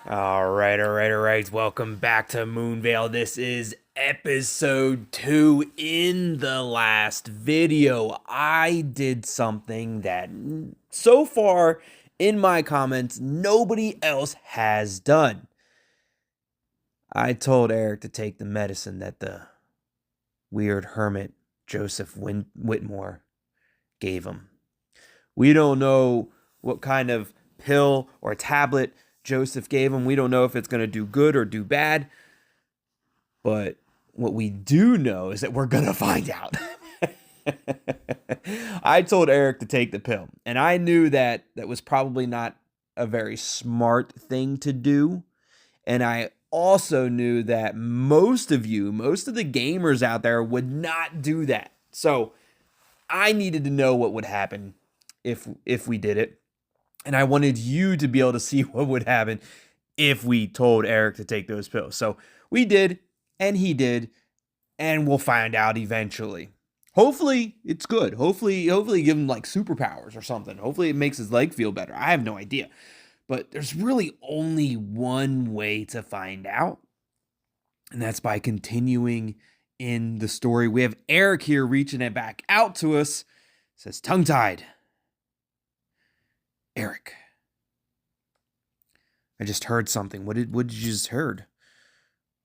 All right. Welcome back to Moonvale. This is episode 2. In the last video, I did something that so far in my comments, nobody else has done. I told Eric to take the medicine that the weird hermit Joseph Whitmore gave him. We don't know what kind of pill or tablet Joseph gave him. We don't know if it's going to do good or do bad. But what we do know is that we're going to find out. I told Eric to take the pill, and I knew that that was probably not a very smart thing to do. And I also knew that most of the gamers out there would not do that. So I needed to know what would happen if we did it. And I wanted you to be able to see what would happen if we told Eric to take those pills. So we did, and he did, and we'll find out eventually. Hopefully it's good. Hopefully give him like superpowers or something. Hopefully it makes his leg feel better. I have no idea. But there's really only one way to find out. And that's by continuing in the story. We have Eric here reaching it back out to us. It says tongue-tied. Eric, I just heard something. What did you just heard?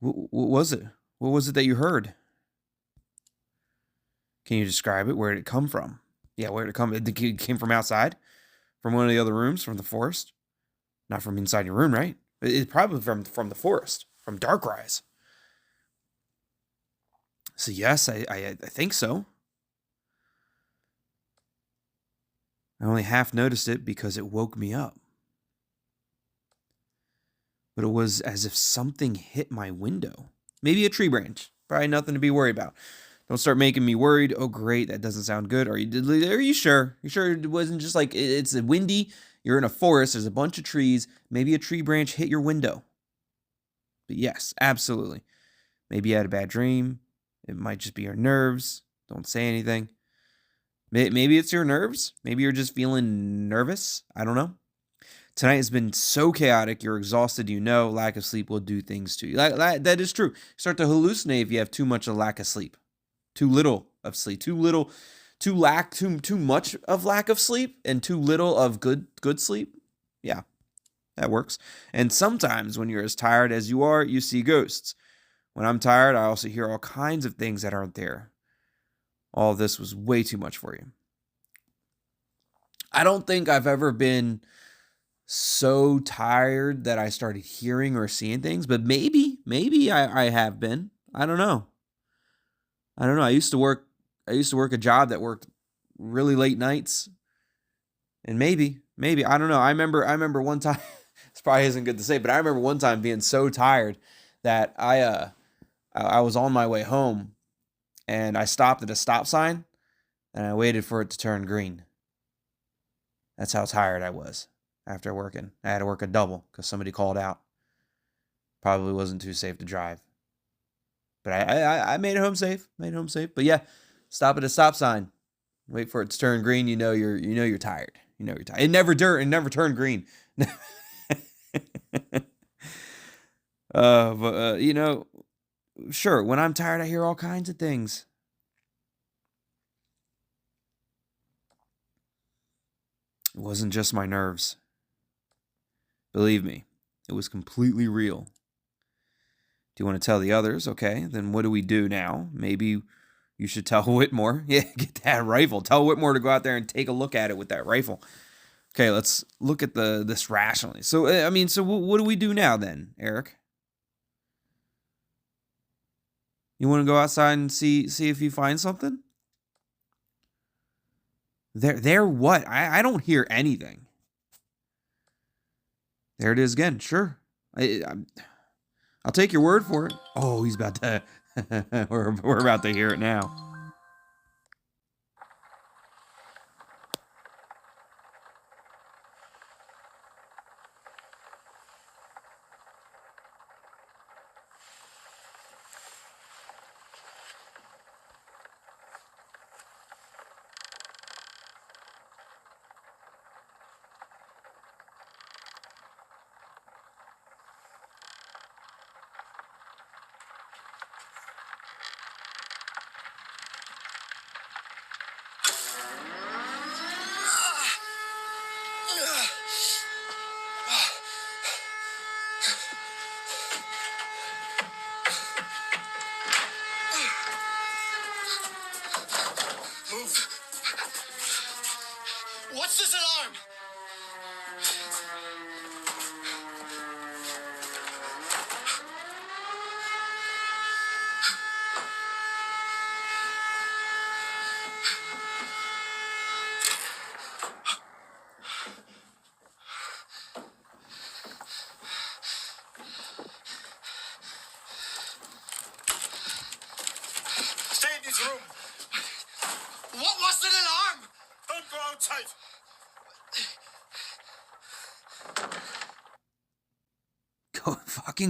What was it? What was it that you heard? Can you describe it? Where did it come from? Yeah, where did it come? It came from outside? From one of the other rooms? From the forest? Not from inside your room, right? It's probably from the forest. From Darkrise. So yes, I think so. I only half noticed it because it woke me up. But it was as if something hit my window. Maybe a tree branch. Probably nothing to be worried about. Don't start making me worried. Oh, great. That doesn't sound good. Are you sure? You sure it wasn't just like it's windy? You're in a forest. There's a bunch of trees. Maybe a tree branch hit your window. But yes, absolutely. Maybe you had a bad dream. It might just be your nerves. Don't say anything. Maybe it's your nerves. Maybe you're just feeling nervous. I don't know. Tonight has been so chaotic. You're exhausted. Lack of sleep will do things to you. That is true. You start to hallucinate if you have too much of lack of sleep. Too little of sleep. Too much of lack of sleep and too little of good sleep. Yeah, that works. And sometimes when you're as tired as you are, you see ghosts. When I'm tired, I also hear all kinds of things that aren't there. All of this was way too much for you. I don't think I've ever been so tired that I started hearing or seeing things, but maybe I have been. I don't know. I used to work a job that worked really late nights. And maybe I don't know. I remember one time this probably isn't good to say, but I remember one time being so tired that I was on my way home and I stopped at a stop sign and I waited for it to turn green. That's how tired I was after working. I had to work a double because somebody called out. Probably wasn't too safe to drive. But I made it home safe. But yeah, stop at a stop sign. Wait for it to turn green. You're tired. It never turned green. Sure, when I'm tired, I hear all kinds of things. It wasn't just my nerves. Believe me, it was completely real. Do you want to tell the others? Okay, then what do we do now? Maybe you should tell Whitmore. Yeah, get that rifle. Tell Whitmore to go out there and take a look at it with that rifle. Okay, let's look at this rationally. So, what do we do now then, Eric? You want to go outside and see if you find something? There what? I don't hear anything. There it is again. Sure. I'll take your word for it. Oh, he's about to we're about to hear it now. his room. What was an alarm? Don't go outside.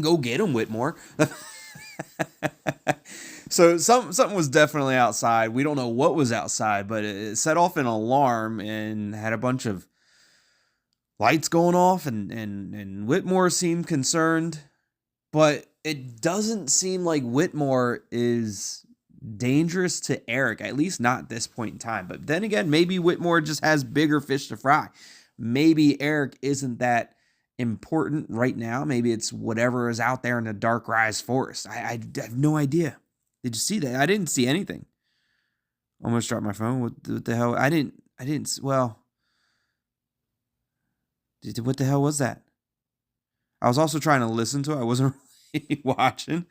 Go get him, Whitmore. So something was definitely outside. We don't know what was outside, but it set off an alarm and had a bunch of lights going off, and Whitmore seemed concerned, but it doesn't seem like Whitmore is dangerous to Eric, at least not at this point in time. But then again, maybe Whitmore just has bigger fish to fry. Maybe Eric isn't that important right now. Maybe it's whatever is out there in the Darkrise Forest. I have no idea. Did you see that? I didn't see anything. Almost dropped my phone. What the hell? I didn't. Well, what the hell was that? I was also trying to listen to it. I wasn't really watching.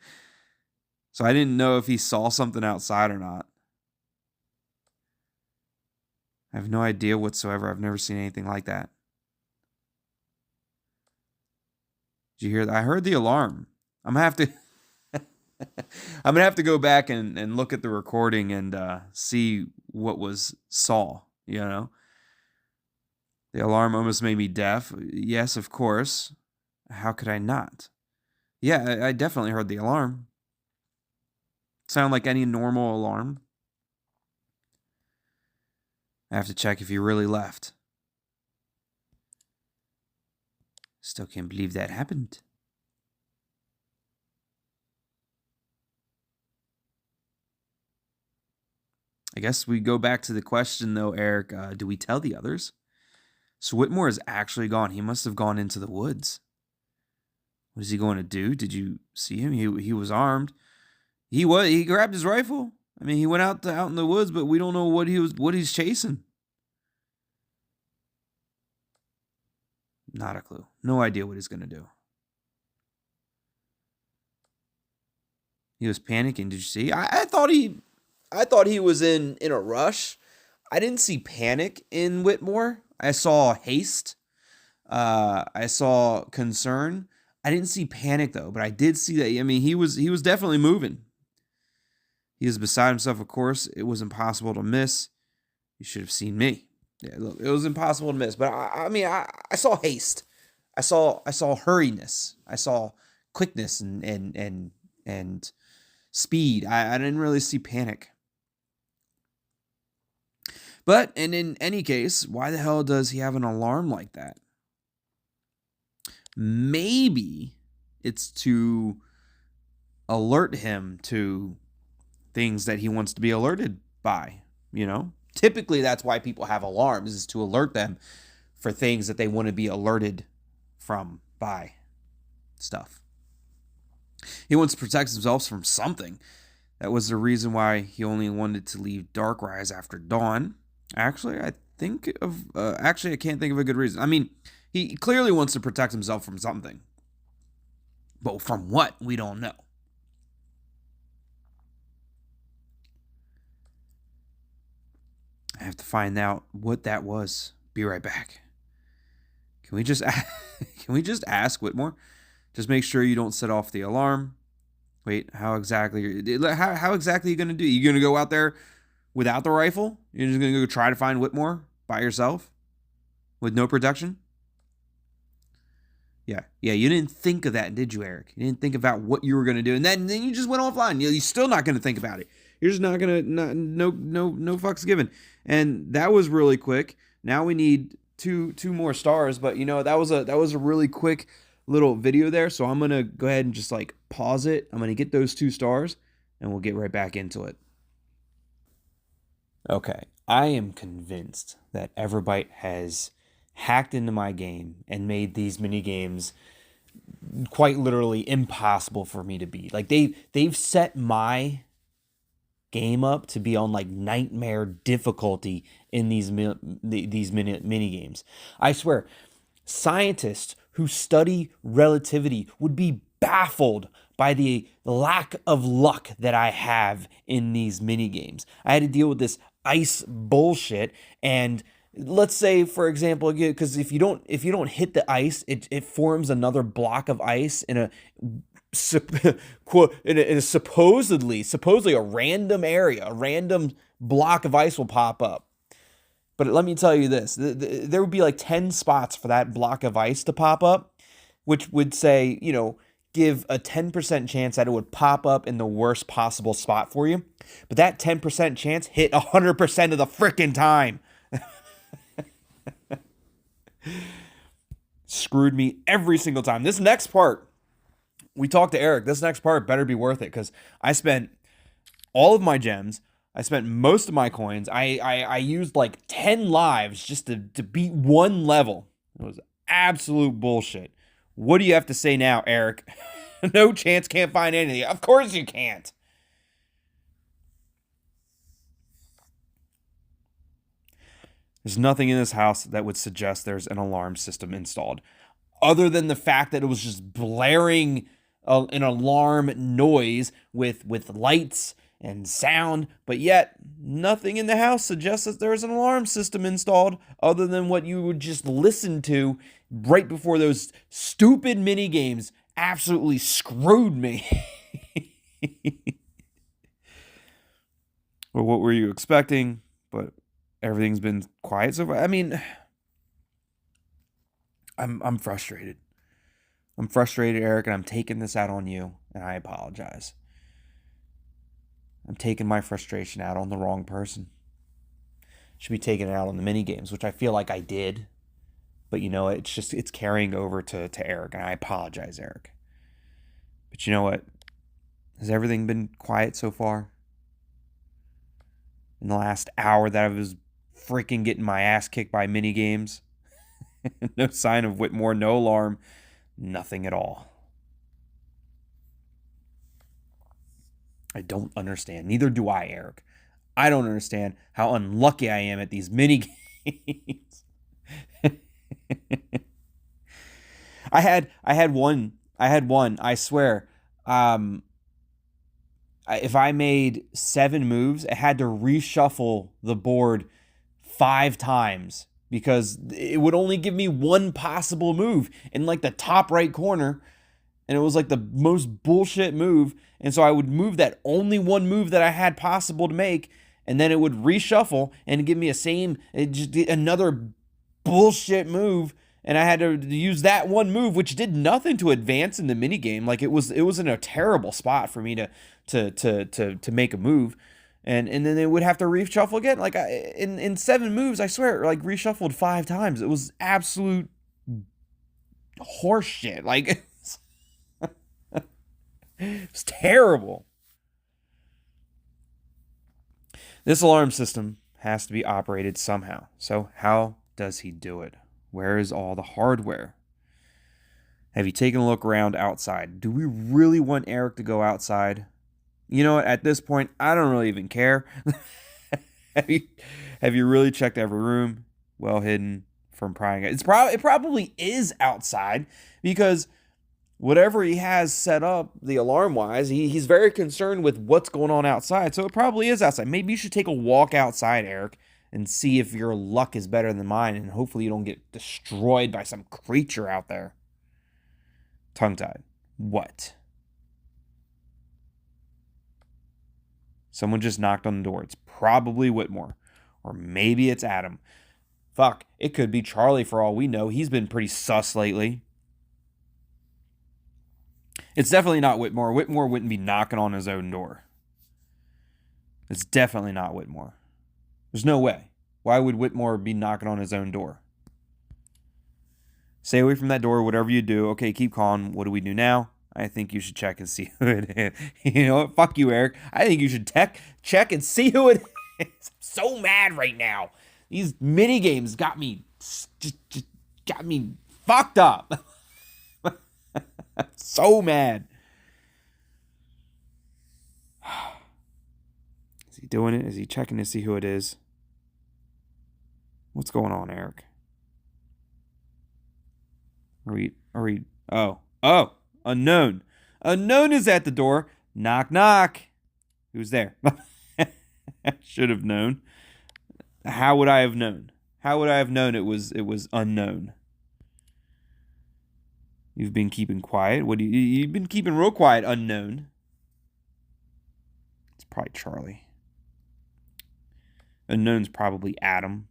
So I didn't know if he saw something outside or not. I have no idea whatsoever. I've never seen anything like that. Did you hear that? I heard the alarm. I'm gonna have to I'm gonna have to go back and look at the recording and see what was saw, you know. The alarm almost made me deaf. Yes, of course. How could I not? Yeah, I definitely heard the alarm. Sound like any normal alarm. I have to check if he really left. Still can't believe that happened. I guess we go back to the question, though, Eric. Do we tell the others? So Whitmore is actually gone. He must have gone into the woods. What is he going to do? Did you see him? He was armed. He grabbed his rifle. I mean, he went out in the woods, but we don't know what he's chasing. Not a clue. No idea what he's going to do. He was panicking. Did you see? I thought he was in a rush. I didn't see panic in Whitmore. I saw haste. I saw concern. I didn't see panic though, but I did see that. I mean, he was definitely moving. He was beside himself, of course. It was impossible to miss. You should have seen me. Yeah, look, it was impossible to miss. But I mean, I saw haste. I saw hurriness. I saw quickness and speed. I didn't really see panic. But, and in any case, why the hell does he have an alarm like that? Maybe it's to alert him to things that he wants to be alerted by, you know? Typically, that's why people have alarms, is to alert them for things that they want to be alerted from by stuff. He wants to protect himself from something. That was the reason why he only wanted to leave Darkrise after dawn. Actually, I can't think of a good reason. I mean, he clearly wants to protect himself from something. But from what, we don't know. I have to find out what that was. Be right back. Can we just ask Whitmore? Just make sure you don't set off the alarm. Wait, how exactly are you going to do? You going to go out there without the rifle? You're just going to go try to find Whitmore by yourself with no protection? Yeah, you didn't think of that, did you, Eric? You didn't think about what you were going to do, and then you just went offline. You're still not going to think about it. You're just not going to, no fucks given. And that was really quick. Now we need two more stars, but you know, that was a really quick little video there. So I'm going to go ahead and just like pause it. I'm going to get those 2 stars and we'll get right back into it. Okay. I am convinced that Everbyte has hacked into my game and made these mini games quite literally impossible for me to beat. Like they've set my game up to be on like nightmare difficulty in these mini games. I swear, scientists who study relativity would be baffled by the lack of luck that I have in these mini games. I had to deal with this ice bullshit, and let's say, for example, because if you don't hit the ice, it forms another block of ice in in a supposedly a random area, a random block of ice will pop up. But let me tell you this, there would be like 10 spots for that block of ice to pop up, which would say, give a 10% chance that it would pop up in the worst possible spot for you. But that 10% chance hit 100% of the freaking time. Screwed me every single time. This next part, we talked to Eric. This next part better be worth it because I spent all of my gems. I spent most of my coins. I used like 10 lives just to beat one level. It was absolute bullshit. What do you have to say now, Eric? No chance, can't find anything. Of course you can't. There's nothing in this house that would suggest there's an alarm system installed, other than the fact that it was just blaring an alarm noise with lights and sound, but yet nothing in the house suggests that there's an alarm system installed other than what you would just listen to right before those stupid mini games absolutely screwed me. Well, what were you expecting? But everything's been quiet so far. I mean, I'm frustrated. I'm frustrated, Eric, and I'm taking this out on you, and I apologize. I'm taking my frustration out on the wrong person. Should be taking it out on the mini games, which I feel like I did. But it's carrying over to Eric, and I apologize, Eric. But you know what? Has everything been quiet so far? In the last hour that I was freaking getting my ass kicked by mini games? No sign of Whitmore, no alarm, nothing at all. I don't understand. Neither do I, Eric. I don't understand how unlucky I am at these mini games. I had one, I swear. If I made 7 moves, I had to reshuffle the board 5 times because it would only give me one possible move in like the top right corner. And it was like the most bullshit move. And so I would move that only one move that I had possible to make. And then it would reshuffle and give me another bullshit move. And I had to use that one move, which did nothing to advance in the minigame. Like it was in a terrible spot for me to make a move. And then they would have to reshuffle again. Like in 7 moves, I swear, like reshuffled 5 times. It was absolute horse shit. Like it's terrible. This alarm system has to be operated somehow. So how does he do it? Where is all the hardware? Have you taken a look around outside? Do we really want Eric to go outside? You know what? At this point, I don't really even care. Have you really checked every room? Well hidden from prying. It probably is outside because whatever he has set up, the alarm wise, he's very concerned with what's going on outside. So it probably is outside. Maybe you should take a walk outside, Eric, and see if your luck is better than mine. And hopefully you don't get destroyed by some creature out there. Tongue-tied. What? Someone just knocked on the door. It's probably Whitmore. Or maybe it's Adam. Fuck, it could be Charlie for all we know. He's been pretty sus lately. It's definitely not Whitmore. Whitmore wouldn't be knocking on his own door. It's definitely not Whitmore. There's no way. Why would Whitmore be knocking on his own door? Stay away from that door, whatever you do. Okay, keep calm. What do we do now? I think you should check and see who it is. You know what? Fuck you, Eric. I think you should check and see who it is. I'm so mad right now. These mini games got me fucked up. So mad. Is he doing it? Is he checking to see who it is? What's going on, Eric? Are we oh, unknown. Unknown is at the door. Knock, knock. Who's there? I should have known. How would I have known? How would I have known it was unknown? You've been keeping quiet. You've been keeping real quiet, unknown. It's probably Charlie. Unknown's probably Adam.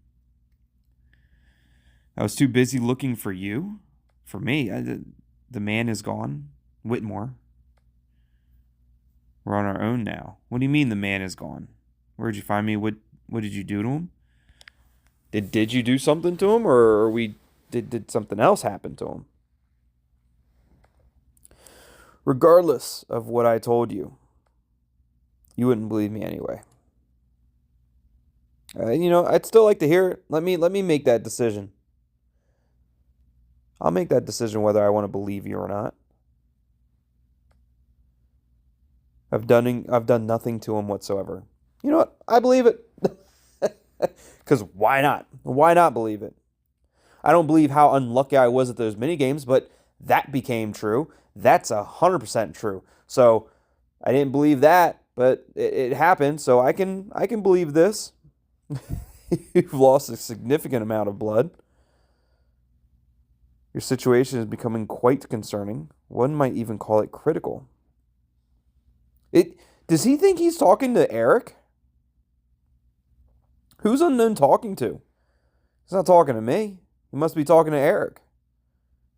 I was too busy looking for you. For me, the man is gone. Whitmore. We're on our own now. What do you mean the man is gone? Where'd you find me? What did you do to him? Did you do something to him, or did something else happen to him? Regardless of what I told you, you wouldn't believe me anyway. I'd still like to hear it. Let me make that decision. I'll make that decision whether I want to believe you or not. I've done nothing to him whatsoever. You know what? I believe it. Because why not? Why not believe it? I don't believe how unlucky I was at those mini games, but that became true. That's 100% true. So I didn't believe that, but it happened. So I can believe this. You've lost a significant amount of blood. Your situation is becoming quite concerning. One might even call it critical. Does he think he's talking to Eric? Who's unknown talking to? He's not talking to me. He must be talking to Eric.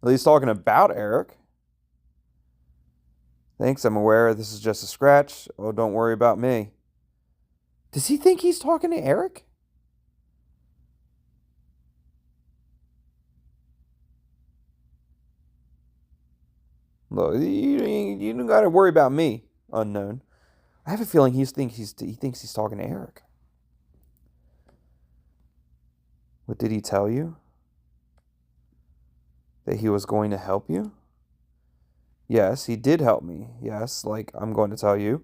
At least talking about Eric. Thanks, I'm aware this is just a scratch. Oh, don't worry about me. Does he think he's talking to Eric? Look, you don't got to worry about me, unknown. I have a feeling he thinks he's talking to Eric. What did he tell you? That he was going to help you? Yes, he did help me. Yes, like I'm going to tell you.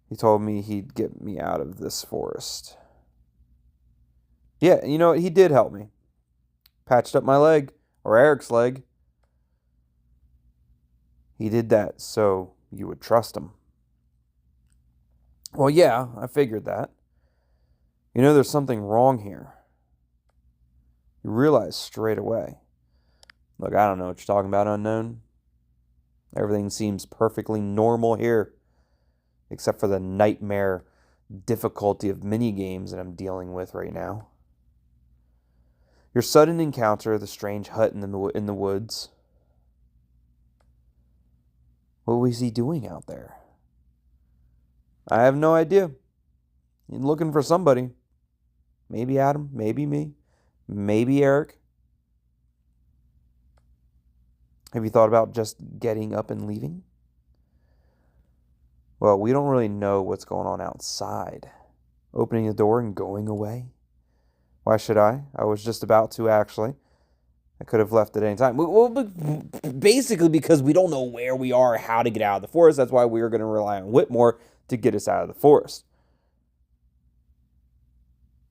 He told me he'd get me out of this forest. Yeah, you know what? He did help me. Patched up my leg, or Eric's leg. He did that so you would trust him. Well, yeah, I figured that. There's something wrong here. You realize straight away. Look, I don't know what you're talking about, unknown. Everything seems perfectly normal here, except for the nightmare difficulty of mini games that I'm dealing with right now. Your sudden encounter, the strange hut in the woods. What was he doing out there? I have no idea. He's looking for somebody. Maybe Adam, maybe me, maybe Eric. Have you thought about just getting up and leaving? Well, we don't really know what's going on outside. Opening the door and going away? Why should I? I was just about to, actually. I could have left at any time. Well, basically because we don't know where we are or how to get out of the forest. That's why we are going to rely on Whitmore to get us out of the forest.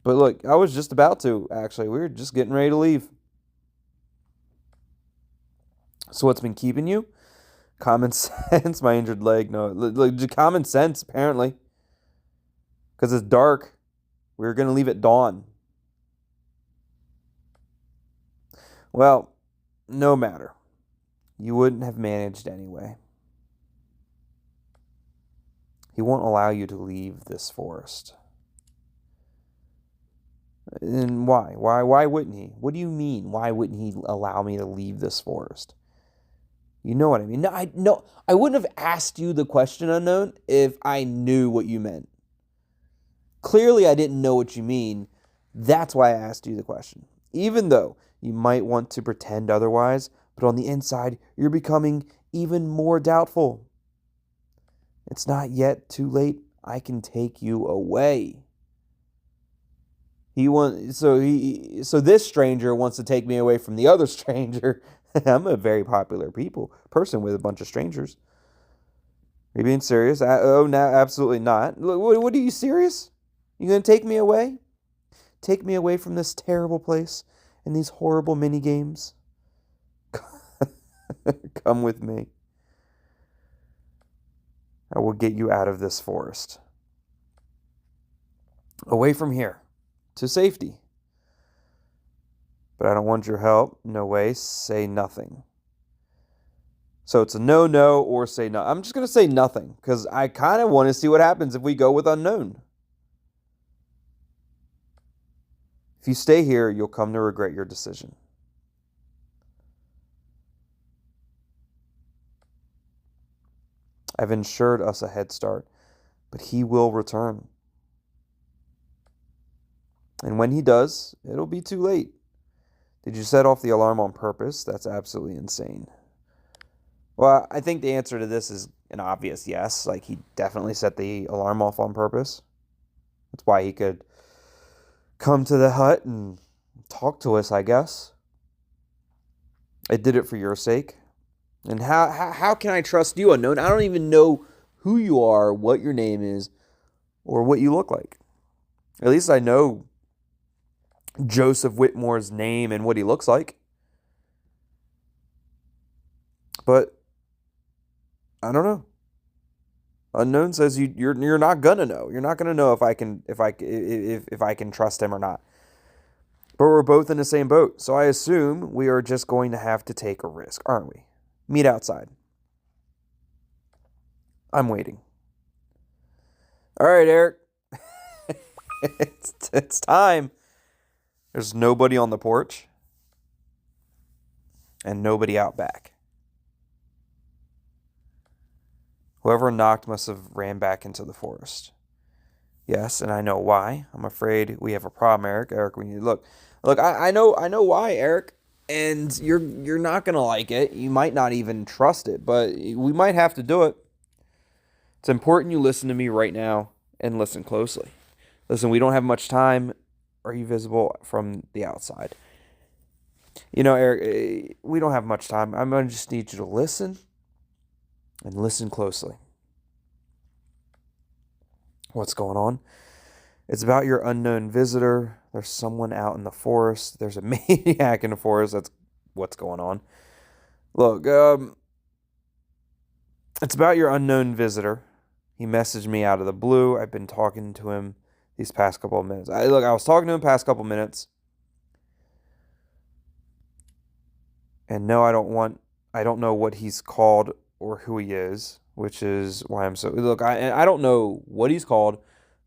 But look, I was just about to, actually. We were just getting ready to leave. So what's been keeping you? Common sense, my injured leg. No, common sense, apparently. Because it's dark. We were going to leave at dawn. Well, no matter. You wouldn't have managed anyway. He won't allow you to leave this forest. And why? Why wouldn't he? What do you mean? Why wouldn't he allow me to leave this forest? You know what I mean? No, I wouldn't have asked you the question, unknown, if I knew what you meant. Clearly, I didn't know what you mean. That's why I asked you the question. Even though you might want to pretend otherwise, but on the inside, you're becoming even more doubtful. It's not yet too late. I can take you away. So this stranger wants to take me away from the other stranger. I'm a very popular person with a bunch of strangers. Are you being serious? Oh, no, absolutely not. What are you serious? You gonna take me away? Take me away from this terrible place and these horrible mini games? Come with me. I will get you out of this forest. Away from here. To safety. But I don't want your help. No way. Say nothing. So it's a no, or say no. I'm just going to say nothing because I kind of want to see what happens if we go with unknown. If you stay here, you'll come to regret your decision. I've ensured us a head start, but he will return. And when he does, it'll be too late. Did you set off the alarm on purpose? That's absolutely insane. Well, I think the answer to this is an obvious yes. Like, he definitely set the alarm off on purpose. That's why he could come to the hut and talk to us, I guess. I did it for your sake. And how can I trust you, unknown? I don't even know who you are, what your name is, or what you look like. At least I know Joseph Whitmore's name and what he looks like. But I don't know. Unknown says you're not gonna know. You're not gonna know if I can trust him or not. But we're both in the same boat, so I assume we are just going to have to take a risk, aren't we? Meet outside. I'm waiting. All right, Eric. It's time. There's nobody on the porch and nobody out back. Whoever knocked must have ran back into the forest. Yes, and I know why. I'm afraid we have a problem, Eric. Eric, we need to look. Look, I know why, Eric. And you're not gonna like it. You might not even trust it, but we might have to do it. It's important you listen to me right now and listen closely. Listen, we don't have much time. Are you visible from the outside? You know, Eric, we don't have much time. I'm gonna just need you to listen and listen closely. What's going on? It's about your unknown visitor. There's someone out in the forest. There's a maniac in the forest. That's what's going on. Look, it's about your unknown visitor. He messaged me out of the blue. I've been talking to him these past couple of minutes. I was talking to him past couple of minutes. And no, I don't know what he's called or who he is, which is why I'm so... Look, I don't know what he's called,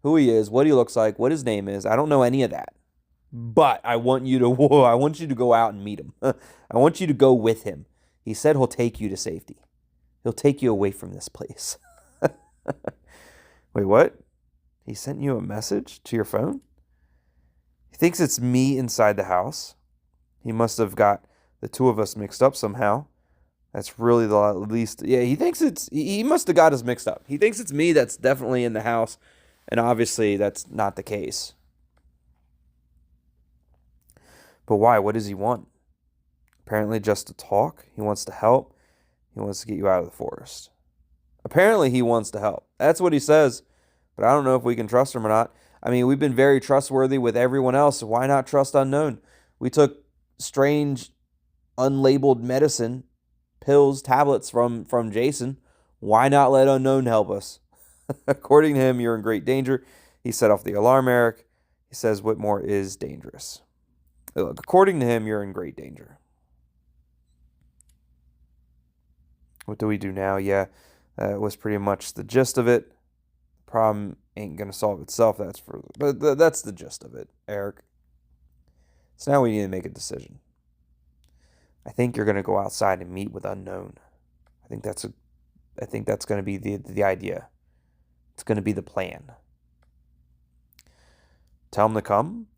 who he is, what he looks like, what his name is. I don't know any of that. But I want you to go out and meet him. I want you to go with him. He said he'll take you to safety. He'll take you away from this place. Wait, what? He sent you a message to your phone? He thinks it's me inside the house. He must have got the two of us mixed up somehow. That's really the least... Yeah, he must have got us mixed up. He thinks it's me that's definitely in the house. And obviously, that's not the case. But why? What does he want? Apparently just to talk. He wants to help. He wants to get you out of the forest. Apparently he wants to help. That's what he says. But I don't know if we can trust him or not. I mean, we've been very trustworthy with everyone else. So why not trust unknown? We took strange, unlabeled medicine, pills, tablets from Jason. Why not let unknown help us? According to him, you're in great danger. He set off the alarm, Eric. He says Whitmore is dangerous. Look, according to him, you're in great danger. What do we do now? Yeah, that was pretty much the gist of it. The problem ain't going to solve itself. But that's the gist of it, Eric. So now we need to make a decision. I think you're going to go outside and meet with unknown. I think that's going to be the idea. It's going to be the plan. Tell him to come.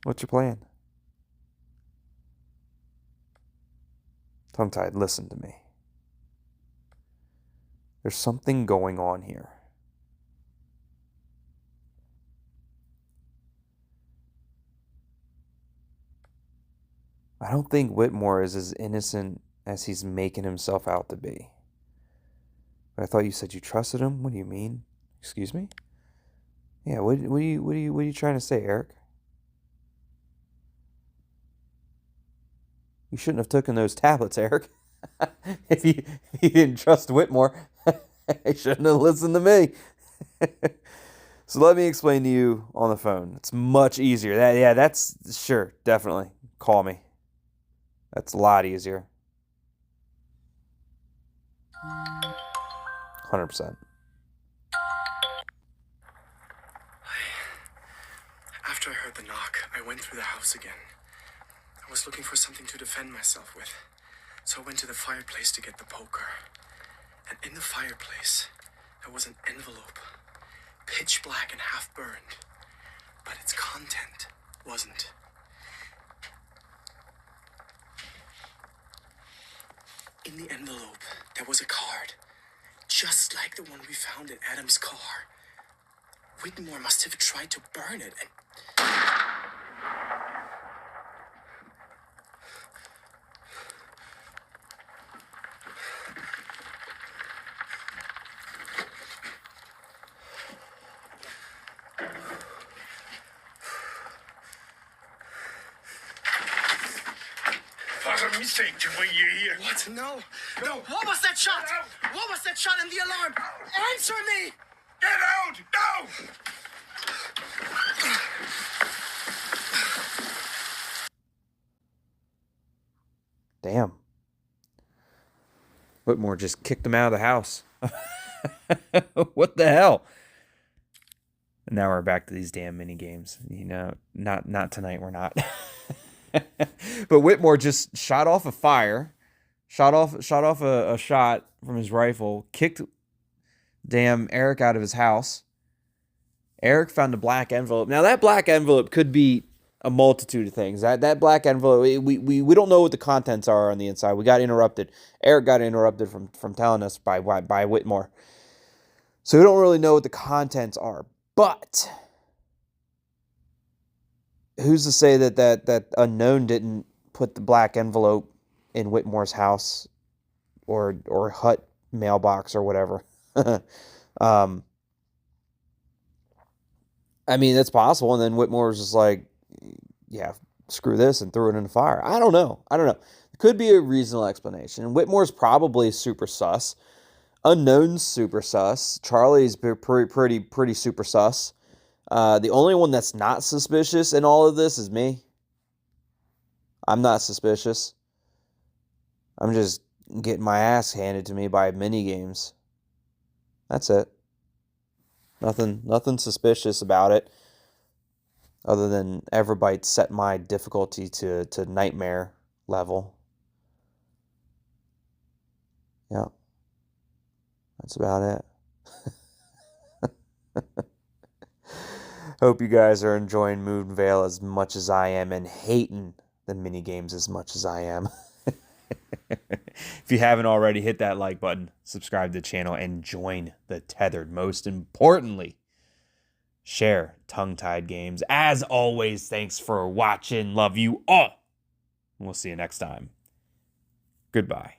What's your plan? Tongue-tied, listen to me. There's something going on here. I don't think Whitmore is as innocent as he's making himself out to be. But I thought you said you trusted him. What do you mean? Excuse me? Yeah, what are you trying to say, Eric? You shouldn't have taken those tablets, Eric. if you didn't trust Whitmore, you shouldn't have listened to me. So let me explain to you on the phone. It's much easier. That's sure, definitely. Call me. That's a lot easier. 100%. After I heard the knock, I went through the house again. I was looking for something to defend myself with, so I went to the fireplace to get the poker. And in the fireplace, there was an envelope, pitch black and half burned, but its content wasn't. In the envelope, there was a card, just like the one we found in Adam's car. Whitmore must have tried to burn it and... Was a mistake to bring you here. What? No. What was that shot? What was that shot in the alarm? Answer me! Get out! No! Damn. Whitmore just kicked him out of the house. What the hell? And now we're back to these damn mini games. You know, not tonight. We're not. But Whitmore just shot off a fire, shot off a shot from his rifle, kicked damn Eric out of his house. Eric found a black envelope. Now that black envelope could be a multitude of things. That black envelope, we don't know what the contents are on the inside. We got interrupted. Eric got interrupted from telling us by Whitmore. So we don't really know what the contents are. But who's to say that unknown didn't put the black envelope in Whitmore's house or hut mailbox or whatever? I mean, that's possible. And then Whitmore was just like, yeah, screw this, and threw it in the fire. I don't know. It could be a reasonable explanation. Whitmore's probably super sus. Unknown's super sus. Charlie's pretty super sus. The only one that's not suspicious in all of this is me. I'm not suspicious. I'm just getting my ass handed to me by mini games. That's it. Nothing suspicious about it, other than Everbyte set my difficulty to nightmare level. Yeah, that's about it. Hope you guys are enjoying Moonvale as much as I am, and hating the mini games as much as I am. If you haven't already, hit that like button, subscribe to the channel, and join the Tethered. Most importantly, share tongue-tied games. As always, thanks for watching. Love you all. We'll see you next time. Goodbye.